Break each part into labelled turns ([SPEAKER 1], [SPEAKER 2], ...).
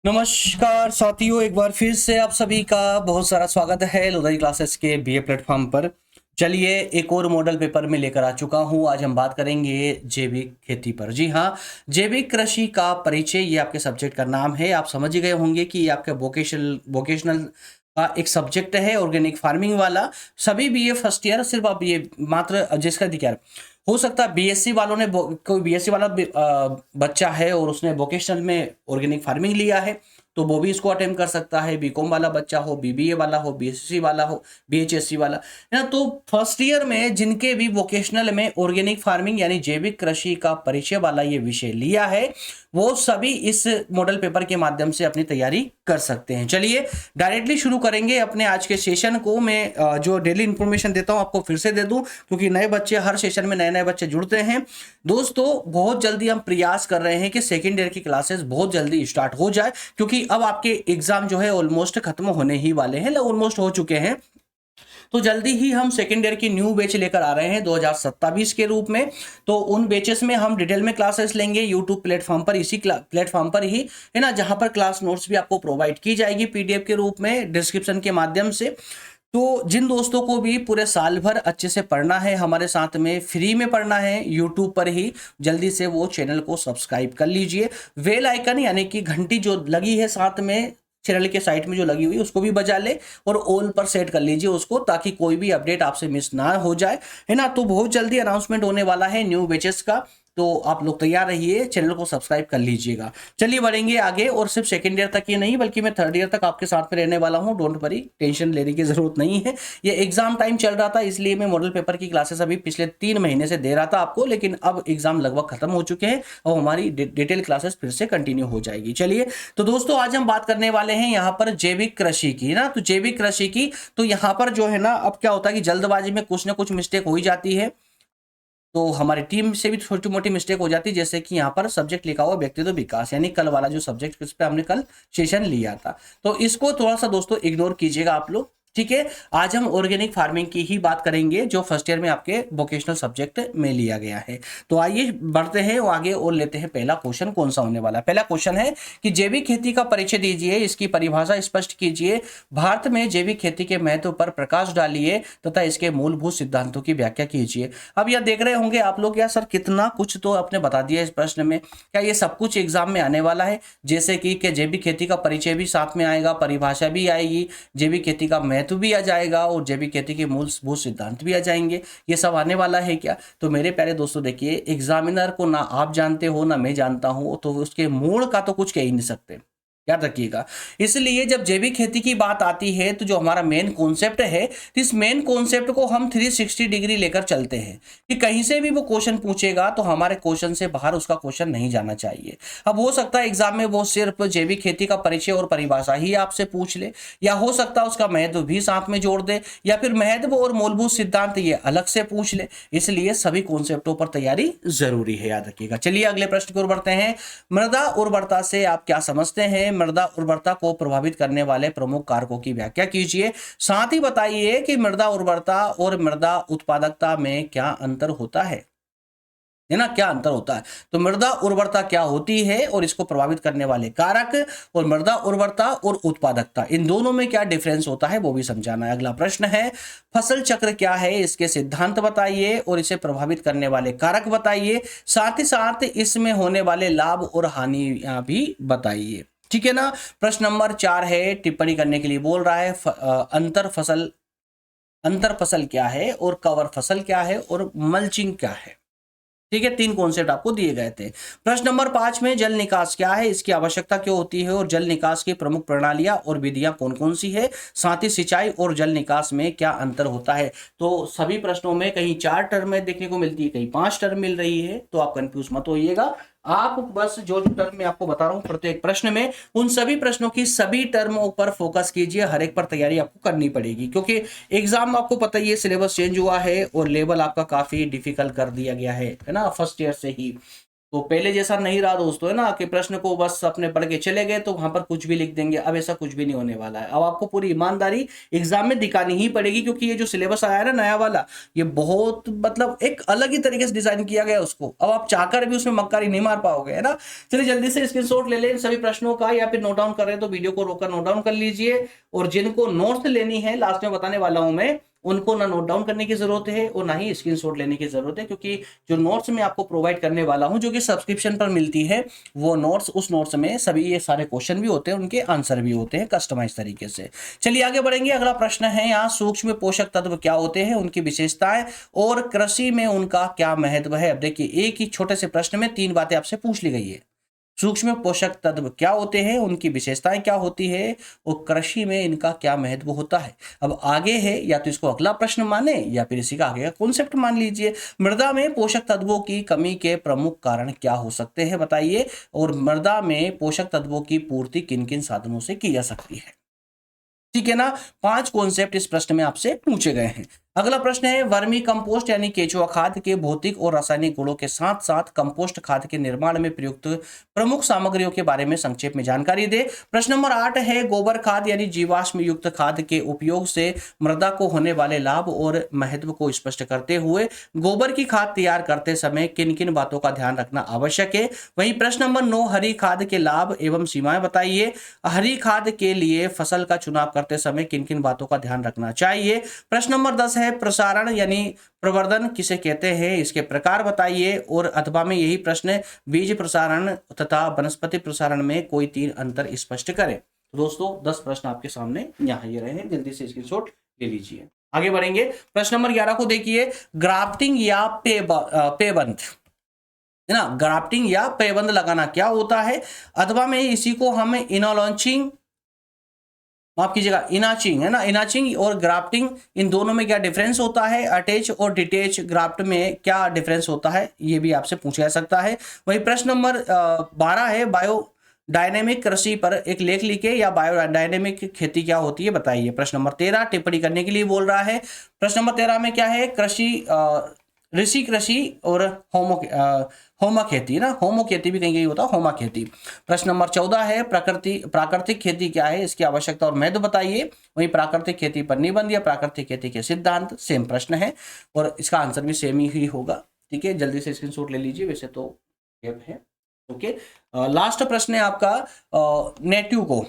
[SPEAKER 1] नमस्कार साथियों, एक बार फिर से आप सभी का बहुत सारा स्वागत है लोधाई क्लासेस के बीए प्लेटफॉर्म पर। चलिए, एक और मॉडल पेपर में लेकर आ चुका हूं। आज हम बात करेंगे जैविक खेती पर। जी हाँ, जैविक कृषि का परिचय, ये आपके सब्जेक्ट का नाम है। आप समझ गए होंगे कि ये आपका वोकेशनल का एक सब्जेक्ट है, ऑर्गेनिक फार्मिंग वाला। सभी बीए फर्स्ट ईयर, सिर्फ आप ये मात्र जिसका अधिकार हो सकता है बीएससी वालों ने कोई बीएससी वाला बच्चा है और उसने वोकेशनल में ऑर्गेनिक फार्मिंग लिया है, तो वो भी इसको अटेम्प्ट कर सकता है। बीकॉम वाला बच्चा हो, बीबीए वाला हो, बीएससी वाला हो, बीएचएससी वाला है ना। तो फर्स्ट ईयर में जिनके भी वोकेशनल में ऑर्गेनिक फार्मिंग यानी जैविक कृषि का परिचय वाला ये विषय लिया है, वो सभी इस मॉडल पेपर के माध्यम से अपनी तैयारी कर सकते हैं। चलिए डायरेक्टली शुरू करेंगे अपने आज के सेशन को। मैं जो डेली इंफॉर्मेशन देता हूं आपको फिर से दे दूं, क्योंकि नए बच्चे हर सेशन में नए नए बच्चे जुड़ते हैं। दोस्तों, बहुत जल्दी हम प्रयास कर रहे हैं कि सेकेंड ईयर की क्लासेस बहुत जल्दी स्टार्ट हो जाए, क्योंकि अब आपके एग्जाम जो है ऑलमोस्ट खत्म होने ही वाले हैं, ऑलमोस्ट हो चुके हैं। तो जल्दी ही हम सेकेंड ईयर की न्यू बैच लेकर आ रहे हैं 2027 के रूप में। तो उन बैचेस में हम डिटेल में क्लासेस लेंगे यूट्यूब प्लेटफॉर्म पर, इसी प्लेटफॉर्म पर ही है ना, जहां पर क्लास नोट्स भी आपको प्रोवाइड की जाएगी पीडीएफ के रूप में डिस्क्रिप्शन के माध्यम से। तो जिन दोस्तों को भी पूरे साल भर अच्छे से पढ़ना है, हमारे साथ में फ्री में पढ़ना है यूट्यूब पर ही, जल्दी से वो चैनल को सब्सक्राइब कर लीजिए। बेल आइकन यानी कि घंटी जो लगी है साथ में चैनल के साइड में जो लगी हुई है, उसको भी बजा ले और ऑल पर सेट कर लीजिए उसको, ताकि कोई भी अपडेट आपसे मिस ना हो जाए, है ना। तो बहुत जल्दी अनाउंसमेंट होने वाला है न्यू बैचेस का, तो आप लोग तैयार रहिए, चैनल को सब्सक्राइब कर लीजिएगा। चलिए बढ़ेंगे आगे, और सिर्फ सेकंड ईयर तक ही नहीं बल्कि मैं थर्ड ईयर तक आपके साथ में रहने वाला हूं। डोंट वरी, टेंशन लेने की जरूरत नहीं है। ये एग्जाम टाइम चल रहा था, इसलिए मैं मॉडल पेपर की क्लासेस अभी पिछले 3 महीने से दे रहा था आपको, लेकिन अब एग्जाम लगभग खत्म हो चुके हैं और हमारी डिटेल क्लासेस फिर से कंटिन्यू हो जाएगी। चलिए, तो दोस्तों आज हम बात करने वाले हैं यहाँ पर जैविक कृषि की ना। तो जैविक कृषि की, तो यहाँ पर जो है ना, अब क्या होता है कि जल्दबाजी में कुछ ना कुछ मिस्टेक हो ही जाती है, तो हमारी टीम से भी छोटी मोटी मिस्टेक हो जाती है। जैसे कि यहाँ पर सब्जेक्ट लिखा हुआ व्यक्तित्व विकास, यानी कल वाला जो सब्जेक्ट इस पे हमने कल सेशन लिया था, तो इसको थोड़ा सा दोस्तों इग्नोर कीजिएगा आप लोग, ठीक है। आज हम ऑर्गेनिक फार्मिंग की ही बात करेंगे, जो फर्स्ट ईयर में आपके वोकेशनल सब्जेक्ट में लिया गया है। तो आइए बढ़ते हैं आगे और लेते हैं पहला क्वेश्चन कौन सा होने वाला है। पहला क्वेश्चन है कि जैविक खेती का परिचय दीजिए, इसकी परिभाषा स्पष्ट कीजिए, भारत में जैविक खेती के महत्व पर प्रकाश डालिए तथा इसके मूलभूत सिद्धांतों की व्याख्या कीजिए। अब यह देख रहे होंगे आप लोग, यार सर कितना कुछ तो आपने बता दिया इस प्रश्न में, क्या ये सब कुछ एग्जाम में आने वाला है? जैसे कि जैविक खेती का परिचय भी साथ में आएगा, परिभाषा भी आएगी, जैविक खेती का महत्व भी आ जाएगा और जैविक खेती के मूलभूत सिद्धांत भी आ जाएंगे। ये सब आने वाला है क्या? तो मेरे प्यारे दोस्तों देखिए, एग्जामिनर को ना आप जानते हो ना मैं जानता हूं, तो उसके मूल का तो कुछ कह ही नहीं सकते, याद रखिएगा। इसलिए जब जैविक खेती की बात आती है, तो जो हमारा मेन कॉन्सेप्ट है, तो इस मेन कॉन्सेप्ट को हम 360 डिग्री लेकर चलते हैं कि कहीं से भी वो क्वेश्चन पूछेगा तो हमारे क्वेश्चन से बाहर उसका क्वेश्चन नहीं जाना चाहिए। अब हो सकता है एग्जाम में वो सिर्फ जैविक खेती का परिचय और परिभाषा ही आपसे पूछ ले, या हो सकता है उसका महत्व भी साथ में जोड़ दे, या फिर महत्व और मूलभूत सिद्धांत ये अलग से पूछ ले। इसलिए सभी कॉन्सेप्टों पर तैयारी जरूरी है, याद रखिएगा। चलिए अगले प्रश्न की ओर बढ़ते हैं। मृदा उर्वरता से आप क्या समझते हैं? मृदा उर्वरता को प्रभावित करने वाले प्रमुख कारकों की व्याख्या कीजिए। साथ ही बताइए कि मृदा उर्वरता और मृदा उत्पादकता में क्या अंतर होता है ना, क्या अंतर होता है? तो मृदा उर्वरता क्या होती है और इसको प्रभावित करने वाले कारक, और मृदा उर्वरता और उत्पादकता, इन दोनों में क्या डिफरेंस होता है वो भी समझाना है। अगला प्रश्न है, फसल चक्र क्या है, इसके सिद्धांत बताइए और इसे प्रभावित करने वाले कारक बताइए, साथ ही साथ इसमें होने वाले लाभ और हानियां भी बताइए, ठीक है ना। प्रश्न नंबर 4 है, टिप्पणी करने के लिए बोल रहा है, अंतर फसल क्या है और कवर फसल क्या है और मल्चिंग क्या है, ठीक है। 3 कॉन्सेप्ट आपको दिए गए थे। प्रश्न नंबर 5 में जल निकास क्या है, इसकी आवश्यकता क्यों होती है और जल निकास की प्रमुख प्रणालियां और विधियां कौन कौन सी है, साथ ही सिंचाई और जल निकास में क्या अंतर होता है। तो सभी प्रश्नों में कहीं 4 टर्म देखने को मिलती है, कहीं 5 टर्म मिल रही है, तो आप कंफ्यूज मत होइएगा। आप बस जो टर्म में आपको बता रहा हूं प्रत्येक प्रश्न में, उन सभी प्रश्नों की सभी टर्मों पर फोकस कीजिए, हर एक पर तैयारी आपको करनी पड़ेगी, क्योंकि एग्जाम आपको पता ही है सिलेबस चेंज हुआ है और लेवल आपका काफी डिफिकल्ट कर दिया गया है ना, फर्स्ट ईयर से ही। तो पहले जैसा नहीं रहा दोस्तों, है ना, कि प्रश्न को बस अपने पढ़ के चले गए तो वहां पर कुछ भी लिख देंगे। अब ऐसा कुछ भी नहीं होने वाला है। अब आपको पूरी ईमानदारी एग्जाम में दिखानी ही पड़ेगी, क्योंकि ये जो सिलेबस आया है ना नया वाला, ये बहुत मतलब एक अलग ही तरीके से डिजाइन किया गया है उसको। अब आप चाहकर भी उसमें मक्कारी नहीं मार पाओगे, है ना। चलिए जल्दी से स्क्रीनशॉट ले लें सभी प्रश्नों का, या फिर नोट डाउन कर रहे हैं तो वीडियो को रोककर नोट डाउन कर लीजिए। और जिनको नोट्स लेनी है लास्ट में बताने वाला हूं मैं, उनको ना नोट डाउन करने की जरूरत है और ना ही स्क्रीनशॉट लेने की जरूरत है, क्योंकि जो नोट्स मैं आपको प्रोवाइड करने वाला हूं जो कि सब्सक्रिप्शन पर मिलती है, वो नोट्स, उस नोट्स में सभी ये सारे क्वेश्चन भी होते हैं, उनके आंसर भी होते हैं कस्टमाइज तरीके से। चलिए आगे बढ़ेंगे। अगला प्रश्न है यहाँ, सूक्ष्म पोषक तत्व क्या होते हैं, उनकी विशेषताएं और कृषि में उनका क्या महत्व है। अब देखिए एक ही छोटे से प्रश्न में 3 बातें आपसे पूछ ली गई है। सूक्ष्म पोषक तत्व क्या होते हैं, उनकी विशेषताएं क्या होती है और कृषि में इनका क्या महत्व होता है। अब आगे है, या तो इसको अगला प्रश्न माने या फिर इसी का आगे का कॉन्सेप्ट मान लीजिए। मृदा में पोषक तत्वों की कमी के प्रमुख कारण क्या हो सकते हैं बताइए, और मृदा में पोषक तत्वों की पूर्ति किन किन साधनों से की जा सकती है। ठीक है ना। 5 कॉन्सेप्ट इस प्रश्न में आपसे पूछे गए हैं। अगला प्रश्न है, वर्मी कंपोस्ट यानी केचुआ खाद के भौतिक और रासायनिक गुणों के साथ साथ कंपोस्ट खाद के निर्माण में प्रयुक्त प्रमुख सामग्रियों के बारे में संक्षेप में जानकारी दे। प्रश्न नंबर 8 है, गोबर खाद यानी जीवाश्म युक्त खाद के उपयोग से मृदा को होने वाले लाभ और महत्व को स्पष्ट करते हुए गोबर की खाद तैयार करते समय किन किन बातों का ध्यान रखना आवश्यक है। वहीं प्रश्न नंबर 9, हरी खाद के लाभ एवं सीमाएं बताइए। हरी खाद के लिए फसल का चुनाव करते समय किन किन बातों का ध्यान रखना चाहिए। प्रश्न नंबर 10 है, प्रसारण यानी प्रवर्धन किसे कहते हैं, इसके प्रकार बताइए। और अथवा में यही प्रश्न, बीज प्रसारण तथा वनस्पति प्रसारण में कोई 3 अंतर स्पष्ट करें। तो दोस्तों 10 प्रश्न आपके सामने यहाँ ये रहे हैं, जल्दी से स्क्रीनशॉट ले लीजिए। आगे बढ़ेंगे। प्रश्न नंबर 11 को देखिए, ग्राफ्टिंग या पेबंद, है ना, ग्राफ्टिंग या पेबंद लगाना क्या होता है। अथवा में इसी को हम इनोलॉन्चिंग, माफ कीजिएगा इनाचिंग, है ना, इनाचिंग और ग्राफ्टिंग, इन दोनों में क्या डिफरेंस होता है। अटैच और डिटेच ग्राफ्ट में क्या डिफरेंस होता है, ये भी आपसे पूछा जा सकता है। वही प्रश्न नंबर 12 है, बायो डायनेमिक कृषि पर एक लेख लिखे या बायोडायनेमिक खेती क्या होती है बताइए। प्रश्न नंबर 13 टिप्पणी करने के लिए बोल रहा है। प्रश्न नंबर 13 में क्या है, कृषि ऋषि कृषि और होमा खेती, ना, होमो खेती भी कहीं कहीं होता है, होमा खेती। प्रश्न नंबर 14 है, प्राकृतिक खेती क्या है, इसकी आवश्यकता और महत्व बताइए। वही प्राकृतिक खेती पर निबंध या प्राकृतिक खेती के सिद्धांत, सेम प्रश्न है और इसका आंसर भी सेम ही होगा। ठीक है, जल्दी से स्क्रीनशॉट ले लीजिए, वैसे तो गैप है। ओके, लास्ट प्रश्न है आपका नेटिव को,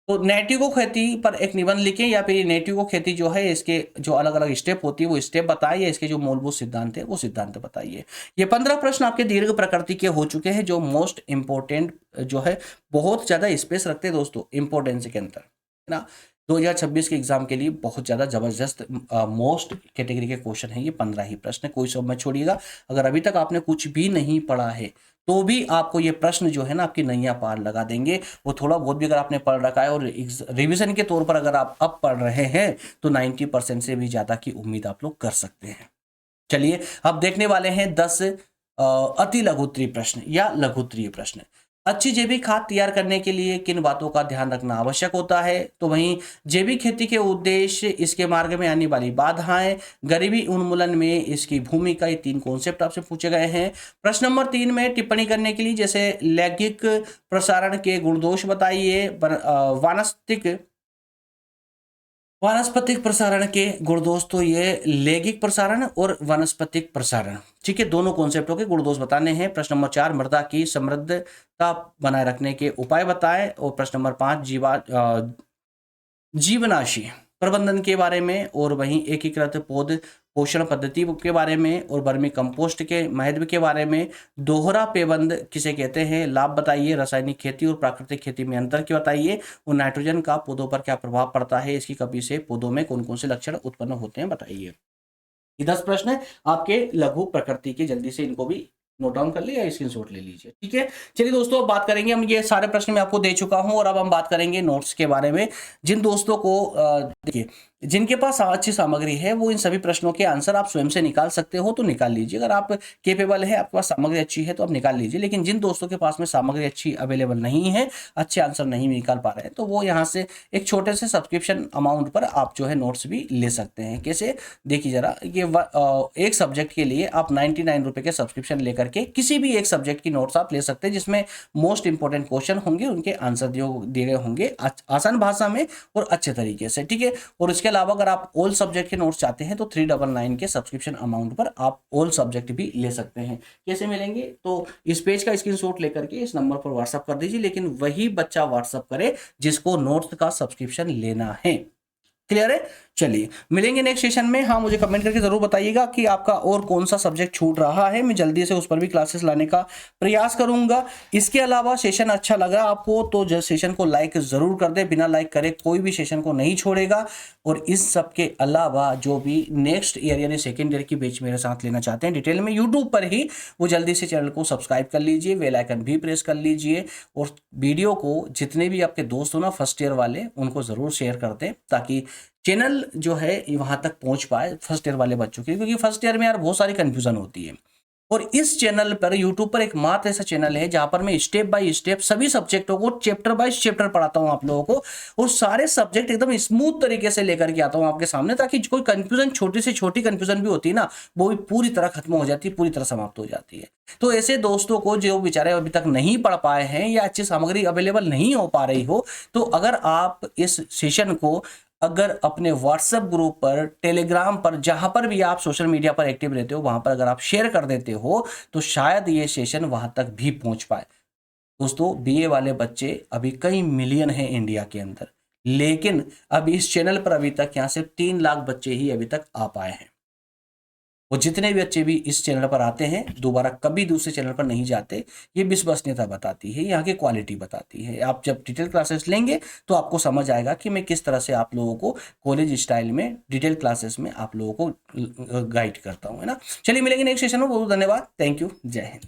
[SPEAKER 1] तो नेटिव खेती पर एक निबंध लिखें, या फिर नेटिव खेती जो है इसके जो अलग अलग स्टेप होती है वो स्टेप बताइए, इसके जो मूलभूत सिद्धांत है वो सिद्धांत बताइए। ये 15 प्रश्न आपके दीर्घ प्रकृति के हो चुके हैं, जो मोस्ट इंपोर्टेंट जो है, बहुत ज्यादा स्पेस रखते हैं दोस्तों इंपोर्टेंस के अंदर, है ना। 2026 के एग्जाम के लिए बहुत ज्यादा जबरदस्त मोस्ट कैटेगरी के क्वेश्चन है ये 15 ही प्रश्न, कोई सब मत छोड़िएगा। अगर अभी तक आपने कुछ भी नहीं पढ़ा है तो भी आपको ये प्रश्न जो है ना आपकी नैया पार लगा देंगे। वो थोड़ा बहुत भी अगर आपने पढ़ रखा है और रिवीजन के तौर पर अगर आप अब पढ़ रहे हैं तो 90% से भी ज्यादा की उम्मीद आप लोग कर सकते हैं। चलिए अब देखने वाले हैं 10 अति लघुत्तरीय प्रश्न या लघुत्तरीय प्रश्न। अच्छी जैविक खाद तैयार करने के लिए किन बातों का ध्यान रखना आवश्यक होता है। तो वहीं जैविक खेती के उद्देश्य, इसके मार्ग में आने वाली बाधाएं, गरीबी उन्मूलन में इसकी भूमिका, ये 3 कॉन्सेप्ट आपसे पूछे गए हैं। प्रश्न नंबर 3 में टिप्पणी करने के लिए, जैसे लैंगिक प्रसारण के गुणदोष बताइए, वानस्पतिक प्रसारण के गुणदोष, तो ये लैंगिक प्रसारण और वानस्पतिक प्रसारण, ठीक है, दोनों कॉन्सेप्टों के गुणदोष बताने हैं। प्रश्न नंबर 4 मृदा की समृद्धता बनाए रखने के उपाय बताएं। और प्रश्न नंबर 5 जीवनाशी प्रबंधन के बारे में, और वहीं एकीकृत पौध पोषण पद्धति के बारे में, और वर्मी कंपोस्ट के महत्व के बारे में। दोहरा पेबंद किसे कहते हैं, लाभ बताइए। रासायनिक खेती और प्राकृतिक खेती में अंतर क्या बताइए। और नाइट्रोजन का पौधों पर क्या प्रभाव पड़ता है, इसकी कमी से पौधों में कौन कौन से लक्षण उत्पन्न होते हैं बताइए। ये 10 प्रश्न आपके लघु प्रकृति के, जल्दी से इनको भी नोट डाउन कर लिया, स्क्रीनशॉट ले लीजिए। ठीक है, चलिए दोस्तों अब बात करेंगे, हम ये सारे प्रश्न मैं आपको दे चुका हूं और अब हम बात करेंगे नोट्स के बारे में। जिन दोस्तों को देखिए जिनके पास अच्छी सामग्री है वो इन सभी प्रश्नों के आंसर आप स्वयं से निकाल सकते हो तो निकाल लीजिए। अगर आप केपेबल है, आपके पास सामग्री अच्छी है तो आप निकाल लीजिए। लेकिन जिन दोस्तों के पास में सामग्री अच्छी अवेलेबल नहीं है, अच्छे आंसर नहीं निकाल पा रहे हैं, तो वो यहाँ से एक छोटे से सब्सक्रिप्शन अमाउंट पर आप जो है नोट्स भी ले सकते हैं। कैसे, देखिए जरा, ये एक सब्जेक्ट के लिए आप 99 रुपये के सब्सक्रिप्शन लेकर के किसी भी एक सब्जेक्ट की नोट्स आप ले सकते हैं, जिसमें मोस्ट इंपॉर्टेंट क्वेश्चन होंगे, उनके आंसर दिए गए होंगे आसान भाषा में और अच्छे तरीके से, ठीक है। और इसके अलावा अगर आप ऑल सब्जेक्ट के नोट्स चाहते हैं तो 399 के सब्सक्रिप्शन अमाउंट पर आप ऑल सब्जेक्ट भी ले सकते हैं। कैसे मिलेंगे, तो इस पेज का स्क्रीनशॉट लेकर के इस नंबर पर व्हाट्सअप कर दीजिए, लेकिन वही बच्चा व्हाट्सअप करे जिसको नोट्स का सब्सक्रिप्शन लेना है। क्लियर है। चलिए मिलेंगे नेक्स्ट सेशन में। हाँ, मुझे कमेंट करके जरूर बताइएगा कि आपका और कौन सा सब्जेक्ट छूट रहा है, मैं जल्दी से उस पर भी क्लासेस लाने का प्रयास करूंगा। इसके अलावा सेशन अच्छा लगा आपको तो सेशन को लाइक जरूर कर दे, बिना लाइक करे कोई भी सेशन को नहीं छोड़ेगा। और इस सब के अलावा जो भी नेक्स्ट ईयर यानी सेकेंड ईयर की बैच मेरे साथ लेना चाहते हैं डिटेल में यूट्यूब पर ही, वो जल्दी से चैनल को सब्सक्राइब कर लीजिए, बेल आइकन भी प्रेस कर लीजिए, और वीडियो को जितने भी आपके दोस्त हो ना फर्स्ट ईयर वाले, उनको जरूर शेयर कर दें ताकि चैनल जो है वहां तक पहुंच पाए फर्स्ट ईयर वाले बच्चों के, क्योंकि फर्स्ट ईयर में यार बहुत सारी कंफ्यूजन होती है। और इस चैनल पर यूट्यूब पर एक मात्र ऐसा चैनल है जहां पर मैं स्टेप बाय स्टेप सभी सब्जेक्टों को चैप्टर बाय चैप्टर पढ़ाता हूं आप लोगों को, और सारे सब्जेक्ट एकदम स्मूथ तरीके से लेकर के आता हूं आपके सामने, ताकि कोई कंफ्यूजन, छोटी से छोटी कंफ्यूजन भी होती है ना, वो भी पूरी तरह खत्म हो जाती है, पूरी तरह समाप्त हो जाती है। तो ऐसे दोस्तों को जो बेचारे अभी तक नहीं पढ़ पाए हैं या अच्छी सामग्री अवेलेबल नहीं हो पा रही हो, तो अगर आप इस सेशन को अगर अपने व्हाट्सएप ग्रुप पर, टेलीग्राम पर, जहां पर भी आप सोशल मीडिया पर एक्टिव रहते हो वहां पर अगर आप शेयर कर देते हो तो शायद ये सेशन वहां तक भी पहुंच पाए। दोस्तों, बीए वाले बच्चे अभी कई मिलियन हैं इंडिया के अंदर, लेकिन अब इस चैनल पर अभी तक यहाँ से 3 लाख बच्चे ही अभी तक आ पाए हैं। और जितने भी बच्चे भी इस चैनल पर आते हैं दोबारा कभी दूसरे चैनल पर नहीं जाते। ये विश्वसनीयता बताती है, यहाँ की क्वालिटी बताती है। आप जब डिटेल क्लासेस लेंगे तो आपको समझ आएगा कि मैं किस तरह से आप लोगों को कॉलेज स्टाइल में डिटेल क्लासेस में आप लोगों को गाइड करता हूँ, है ना। चलिए मिलेंगे नेक्स्ट सेशन में। बहुत धन्यवाद, थैंक यू, जय हिंद।